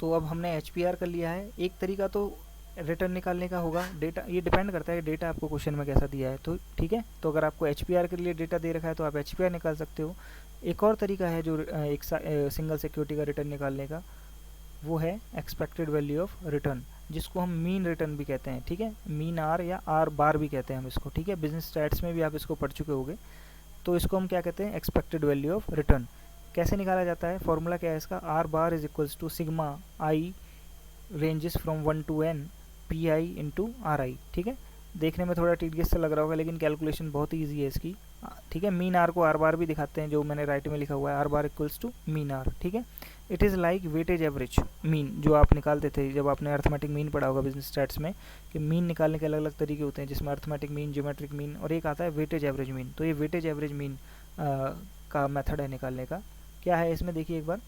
तो अब हमने HPR कर लिया है। एक तरीका तो रिटर्न निकालने का होगा, डेटा ये डिपेंड करता है डेटा आपको क्वेश्चन में कैसा दिया है, तो ठीक है। तो अगर आपको HPR के लिए डेटा दे रखा है तो आप HPR निकाल सकते हो। एक और तरीका है जो एक सिंगल सिक्योरिटी का रिटर्न निकालने का, वो है एक्सपेक्टेड वैल्यू ऑफ रिटर्न, जिसको हम मीन रिटर्न भी कहते हैं, ठीक है। मीन आर या आर बार भी कहते हैं हम इसको, ठीक है। बिजनेस स्टैट्स में भी आप इसको पढ़ चुके होंगे। तो इसको हम क्या कहते हैं, एक्सपेक्टेड वैल्यू ऑफ रिटर्न। कैसे निकाला जाता है, फॉर्मूला क्या है इसका, R bar is equals to sigma I ranges from 1 to n P I into R I, ठीक है। देखने में थोड़ा टीडियस सा लग रहा होगा, लेकिन कैलकुलेशन बहुत ईजी है इसकी, ठीक है। मीन आर को आर बार भी दिखाते हैं, जो मैंने राइट में लिखा हुआ है, R bar equals to mean R, ठीक है। It is like weightage average mean, जो आप निकालते थे जब आपने अर्थमेटिक मीन पढ़ा होगा बिजनेस स्टैट्स में, कि मीन निकालने के अलग अलग तरीके होते हैं, जिसमें अर्थमेटिक मीन, ज्योमेट्रिक मीन और एक आता है वेटेज एवरेज मीन। तो ये वेटेज एवरेज मीन का मेथड है निकालने का। क्या है इसमें देखिए एक बार,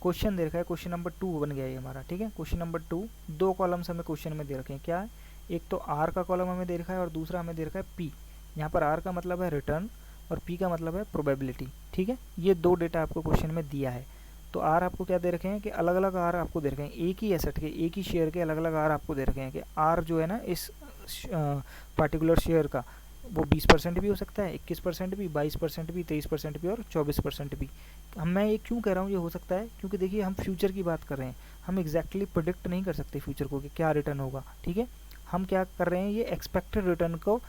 क्वेश्चन दे रखा है, क्वेश्चन नंबर 2 बन गया ये हमारा, ठीक है। क्वेश्चन नंबर 2, दो कॉलम्स हमें क्वेश्चन में दे रखे हैं, क्या है, एक तो आर का कॉलम हमें दे रखा है और दूसरा हमें दे रखा है पी। यहाँ पर आर का मतलब है रिटर्न और पी का मतलब है प्रोबेबिलिटी, ठीक है। ये दो डेटा आपको क्वेश्चन में दिया है। तो आर आपको क्या दे रखे हैं कि अलग अलग आर आपको दे रखे हैं, एक ही एसेट के, एक ही शेयर के अलग अलग आर आपको दे रखे हैं, कि आर जो है ना इस पार्टिकुलर शेयर का, वो 20% भी हो सकता है, 21% भी, 22% भी, 23% भी और 24% भी। मैं ये क्यों कह रहा हूँ ये हो सकता है, क्योंकि देखिए हम फ्यूचर की बात कर रहे हैं, हम एग्जैक्टली प्रोडिक्ट नहीं कर सकते फ्यूचर को कि क्या रिटर्न होगा, ठीक है। हम क्या कर रहे हैं, ये एक्सपेक्टेड रिटर्न को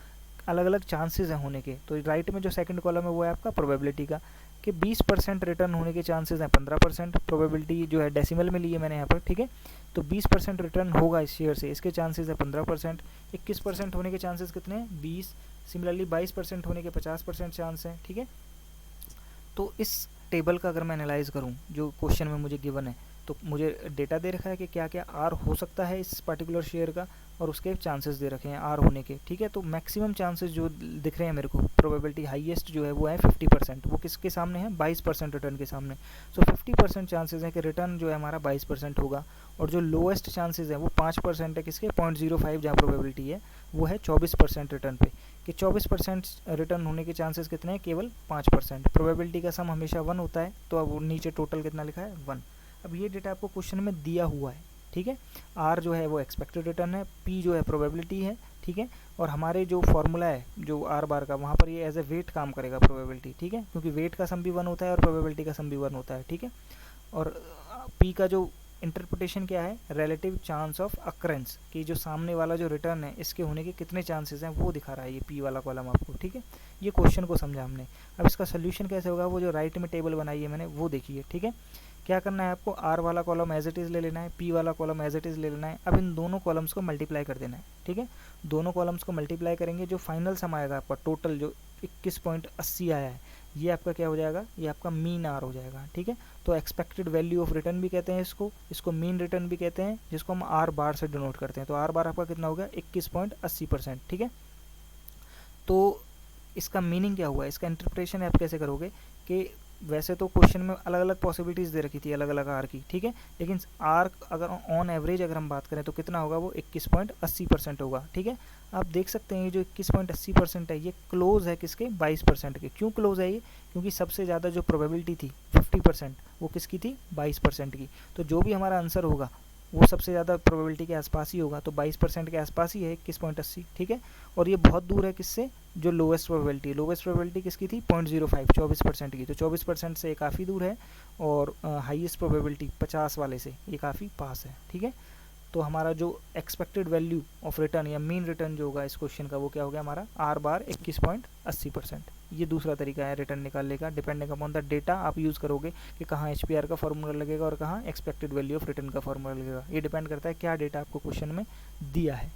अलग अलग चांसेस हैं होने के। तो राइट में जो सेकंड कॉलम है वो है आपका प्रोबेबिलिटी का, कि 20% रिटर्न होने के चांसेस हैं 15%, प्रोबेबिलिटी जो है डेसिमल में ली है मैंने यहाँ पर, ठीक है। तो 20% रिटर्न होगा इस शेयर से, इसके चांसेस है 15%। 21% होने के चांसेस कितने हैं, 20। सिमिलरली 22% होने के 50% चांस हैं, ठीक है। तो इस टेबल का अगर मैं एनालाइज करूं जो क्वेश्चन में मुझे गिवन है, तो मुझे डेटा दे रखा है कि क्या क्या आर हो सकता है इस पर्टिकुलर शेयर का, और उसके चांसेस दे रखे हैं आर होने के, ठीक है। तो मैक्सिमम चांसेस जो दिख रहे हैं मेरे को, प्रोबेबिलिटी हाईएस्ट जो है वो है 50%, वो किसके सामने है, 22% रिटर्न के सामने। सो 50% चांसेस है कि रिटर्न जो है हमारा 22% होगा, और जो लोएस्ट चांसेस है वो 5% है, किसके, 0.05 जहाँ प्रोबेबिलिटी है वो है 24% रिटर्न पे, कि 24% रिटर्न होने के चांसेस कितने हैं, केवल 5%। प्रोबेबिलिटी का सम हमेशा 1 होता है, तो अब नीचे टोटल कितना लिखा है, 1। अब ये डेटा आपको क्वेश्चन में दिया हुआ है, ठीक है। आर जो है वो एक्सपेक्टेड रिटर्न है, पी जो है प्रोबेबिलिटी है, ठीक है। और हमारे जो फॉर्मूला है जो आर बार का, वहाँ पर ये एज ए वेट काम करेगा प्रोबेबिलिटी, ठीक है, क्योंकि वेट का सम भी 1 होता है और प्रोबेबिलिटी का सम भी 1 होता है, ठीक है। और पी का जो इंटरप्रिटेशन क्या है, रिलेटिव चांस ऑफ अक्रेंस, कि जो सामने वाला जो रिटर्न है इसके होने के कितने चांसेस हैं वो दिखा रहा है ये पी वाला कॉलम आपको, ठीक है। ये क्वेश्चन को समझा हमने। अब इसका सोल्यूशन कैसे होगा, वो जो राइट में टेबल बनाई है मैंने वो देखिए, ठीक है। क्या करना है आपको, आर वाला कॉलम एज इट इज़ ले लेना है, पी वाला कॉलम एज इट इज़ ले लेना है। अब इन दोनों कॉलम्स को मल्टीप्लाई कर देना है, ठीक है। दोनों कॉलम्स को मल्टीप्लाई करेंगे, जो फाइनल सम आएगा आपका टोटल जो 21.80 आया है, ये आपका क्या हो जाएगा, ये आपका मीन आर हो जाएगा, ठीक है। तो एक्सपेक्टेड वैल्यू ऑफ रिटर्न भी कहते हैं इसको मीन रिटर्न भी कहते हैं, जिसको हम आर बार से डिनोट करते हैं। तो आर बार आपका कितना हो गया, 21.80%, ठीक है। तो इसका मीनिंग क्या हुआ, इसका इंटरप्रिटेशन आप कैसे करोगे, कि वैसे तो क्वेश्चन में अलग अलग पॉसिबिलिटीज़ दे रखी थी अलग अलग आर की, ठीक है। लेकिन आर अगर ऑन एवरेज अगर हम बात करें तो कितना होगा, वो 21.80% होगा, ठीक है। आप देख सकते हैं ये जो 21.80% है ये क्लोज है किसके, 22% के। क्यों क्लोज है ये, क्योंकि सबसे ज़्यादा जो प्रोबेबिलिटी थी 50%, वो किसकी थी, 22% की। तो जो भी हमारा आंसर होगा वो सबसे ज़्यादा प्रोबेबिलिटी के आसपास ही होगा, तो 22% के आसपास ही है 21.80, ठीक है। और ये बहुत दूर है किससे, जो लोवेस्ट प्रोबेबिलिटी किसकी थी, 0.05, 24% की। तो 24% से ये काफ़ी दूर है, और हाईएस्ट प्रोबेबिलिटी 50 वाले से ये काफ़ी पास है, ठीक है। तो हमारा जो एक्सपेक्टेड वैल्यू ऑफ रिटर्न या मीन रिटर्न जो होगा इस क्वेश्चन का, वो क्या हो गया हमारा, आर बार 21.80%। ये दूसरा तरीका है रिटर्न निकालने का, डिपेंडिंग अपॉन द डेटा आप यूज़ करोगे कि कहाँ HPR का फॉर्मूला लगेगा और कहाँ एक्सपेक्टेड वैल्यू ऑफ रिटर्न का फॉर्मूला लगेगा। ये डिपेंड करता है क्या डेटा आपको क्वेश्चन में दिया है।